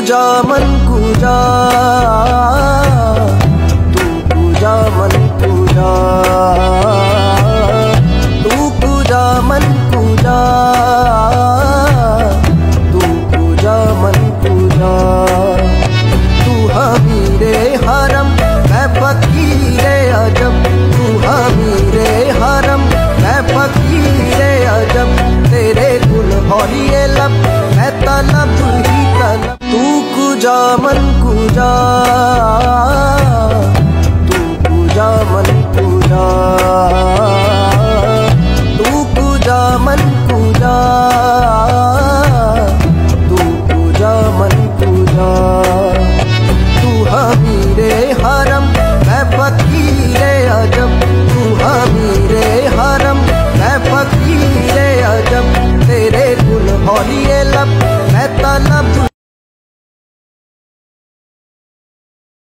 कुजा मन कुजा, तू कुजा मन कुजा, तू कुजा मन कुजा, तू कुजा मन कुजा। तू हमीरे हरम मैं फकीरे अजम, तू हमीरे हरम मैं फकीरे अजम। तेरे गुल हौलिए लब मैं तलब ही तलब। तू कुजा मन कुजा।